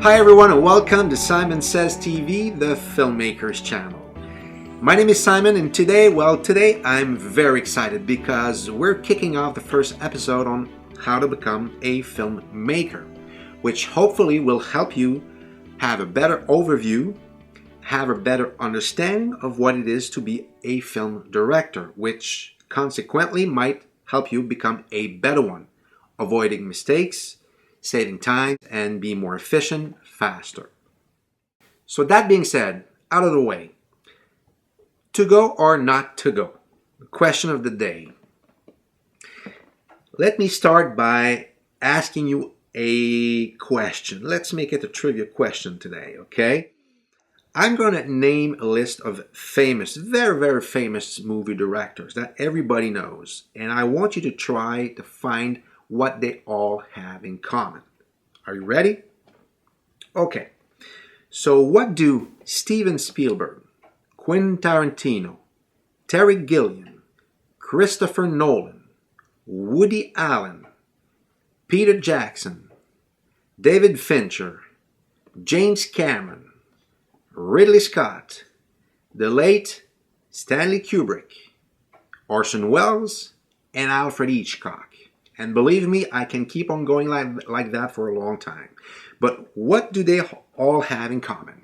Hi everyone and welcome to Symon Says TV, the Filmmakers Channel. My name is Simon and today I'm very excited because we're kicking off the first episode on how to become a filmmaker, which hopefully will help you have a better overview, have a better understanding of what it is to be a film director, which consequently might help you become a better one, avoiding mistakes, saving time, and be more efficient, faster. So that being said, out of the way, to go or not to go? The question of the day. Let me start by asking you a question. Let's make it a trivia question today, okay? I'm going to name a list of famous, very, very famous movie directors that everybody knows, and I want you to try to find what they all have in common. Are you ready? Okay. So what do Steven Spielberg, Quentin Tarantino, Terry Gilliam, Christopher Nolan, Woody Allen, Peter Jackson, David Fincher, James Cameron, Ridley Scott, the late Stanley Kubrick, Orson Welles, and Alfred Hitchcock? And believe me, I can keep on going like that for a long time. But what do they all have in common?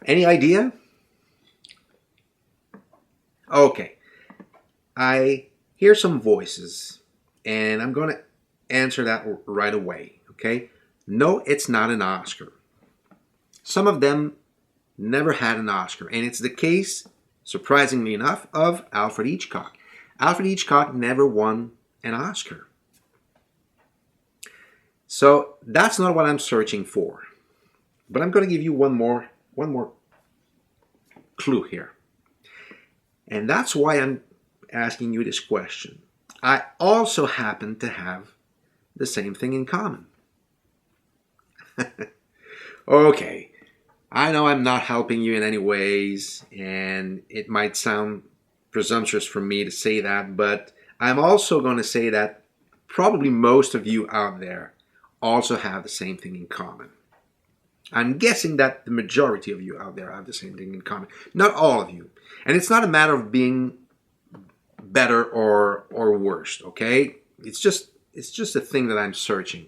Any idea? Okay. I hear some voices, and I'm going to answer that right away. Okay? No, it's not an Oscar. Some of them never had an Oscar, and it's the case, surprisingly enough, of Alfred Hitchcock. Alfred Hitchcock never won an Oscar. So that's not what I'm searching for. But I'm going to give you one more clue here. And that's why I'm asking you this question. I also happen to have the same thing in common. Okay. I know I'm not helping you in any ways, and it might sound presumptuous for me to say that, but I'm also going to say that probably most of you out there also have the same thing in common. I'm guessing that the majority of you out there have the same thing in common. Not all of you. And it's not a matter of being better or worse, okay? It's just a thing that I'm searching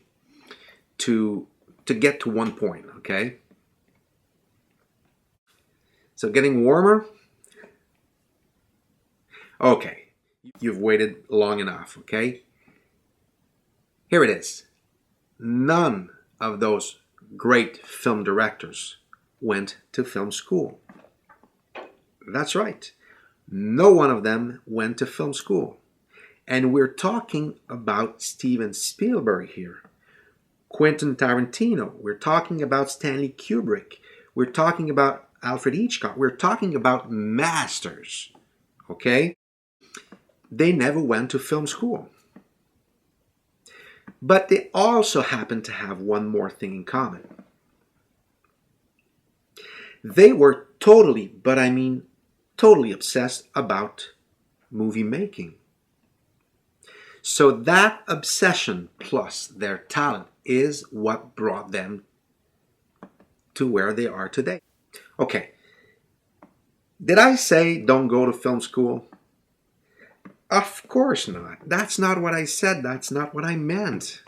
to get to one point, okay? So getting warmer? Okay, you've waited long enough, okay? Here it is. None of those great film directors went to film school. That's right. No one of them went to film school. And we're talking about Steven Spielberg here. Quentin Tarantino. We're talking about Stanley Kubrick. We're talking about Alfred Hitchcock. We're talking about masters, okay? They never went to film school. But they also happen to have one more thing in common. They were totally, but I mean totally obsessed about movie making. So that obsession plus their talent is what brought them to where they are today. Okay. Did I say don't go to film school? Of course not. That's not what I said. That's not what I meant.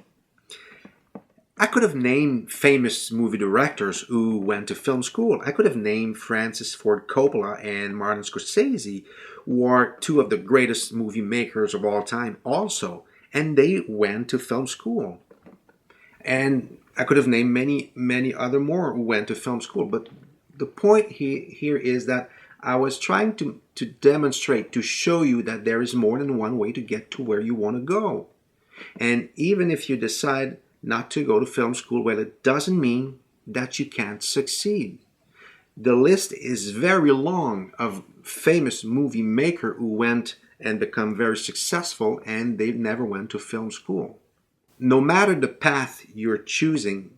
I could have named famous movie directors who went to film school. I could have named Francis Ford Coppola and Martin Scorsese, who are two of the greatest movie makers of all time also. And they went to film school. And I could have named many other more who went to film school. But the point here is that I was trying to demonstrate, to show you that there is more than one way to get to where you want to go. And even if you decide not to go to film school, well, it doesn't mean that you can't succeed. The list is very long of famous movie makers who went and become very successful and they never went to film school. No matter the path you're choosing,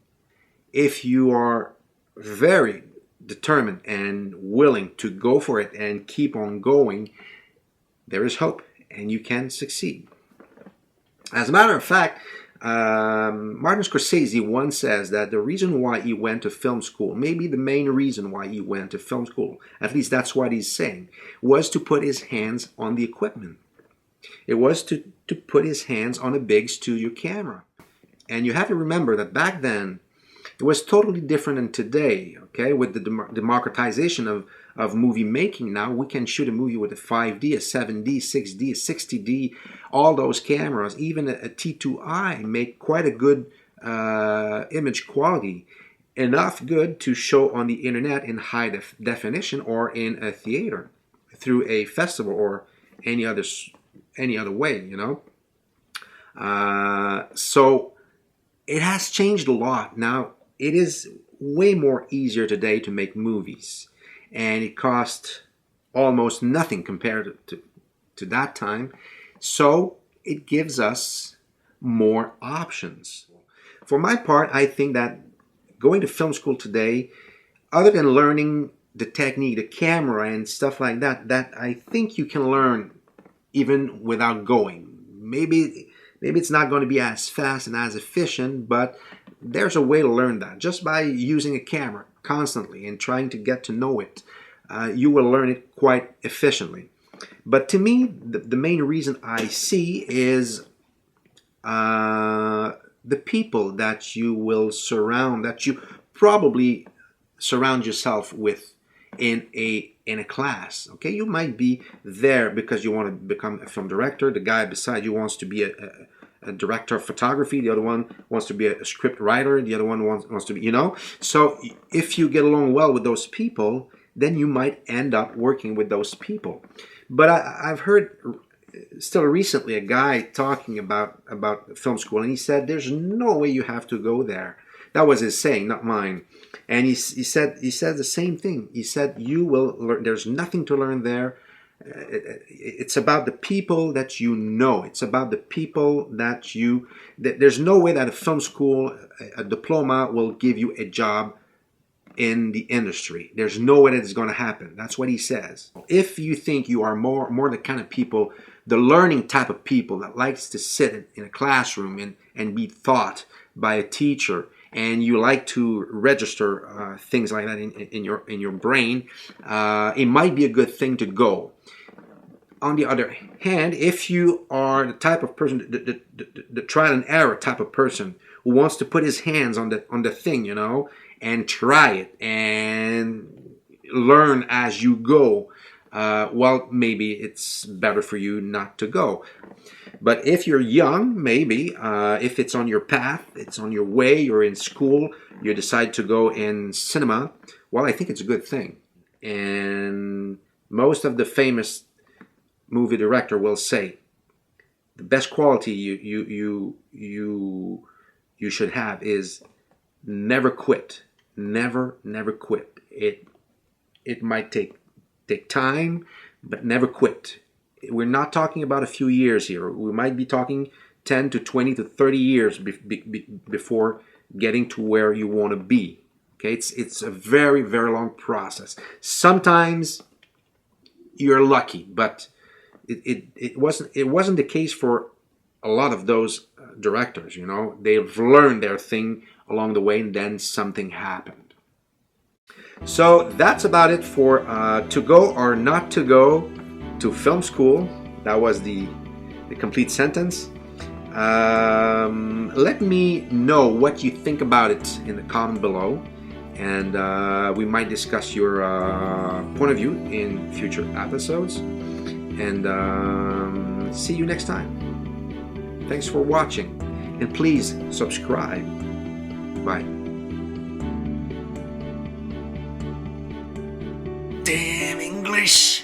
if you are very determined and willing to go for it and keep on going, there is hope and you can succeed. As a matter of fact, Martin Scorsese once says that the reason why he went to film school, maybe the main reason why he went to film school, at least that's what he's saying, was to put his hands on the equipment. It was to put his hands on a big studio camera. And you have to remember that back then, it was totally different than today, okay? With the democratization of movie making now, we can shoot a movie with a 5D, a 7D, 6D, a 60D, all those cameras, even a T2i make quite a good image quality. Enough good to show on the internet in high definition or in a theater through a festival or any other way, you know? So it has changed a lot. Now, it is way more easier today to make movies, and it costs almost nothing compared to that time. So it gives us more options. For my part, I think that going to film school today, other than learning the technique, the camera and stuff like that, that I think you can learn even without going. Maybe it's not going to be as fast and as efficient, but there's a way to learn that. Just by using a camera constantly and trying to get to know it, you will learn it quite efficiently. But to me, the main reason I see is the people that you will surround, that you probably surround yourself with in a class. Okay, you might be there because you want to become a film director. The guy beside you wants to be a director of photography. The other one wants to be a script writer. The other one wants to be, you know. So if you get along well with those people, then you might end up working with those people. But I've heard still recently a guy talking about film school, and he said there's no way you have to go there. That was his saying, not mine. And he said the same thing. He said you will learn. There's nothing to learn there. It's about the people that you know. It's about the people that you. There's no way that a film school, a diploma, will give you a job in the industry. There's no way that it's going to happen. That's what he says. If you think you are more the kind of people, the learning type of people that likes to sit in a classroom and be taught by a teacher, and you like to register things like that in your brain, it might be a good thing to go. On the other hand, if you are the type of person, the trial and error type of person who wants to put his hands on the thing, you know, and try it and learn as you go, well, maybe it's better for you not to go. But if you're young, maybe, if it's on your path, it's on your way, you're in school, you decide to go in cinema, well, I think it's a good thing. And most of the famous movie director will say the best quality you should have is never quit. Never quit. It might take time, but never quit. We're not talking about a few years here. We might be talking 10 to 20 to 30 years before getting to where you want to be. Okay, it's a very, very long process. Sometimes you're lucky, but it wasn't the case for a lot of those directors. You know, they've learned their thing along the way, and then something happened. So that's about it for to go or not to go to film school. That was the complete sentence. Let me know what you think about it in the comment below, and we might discuss your point of view in future episodes. And see you next time. Thanks for watching, and please subscribe. Bye. Damn English!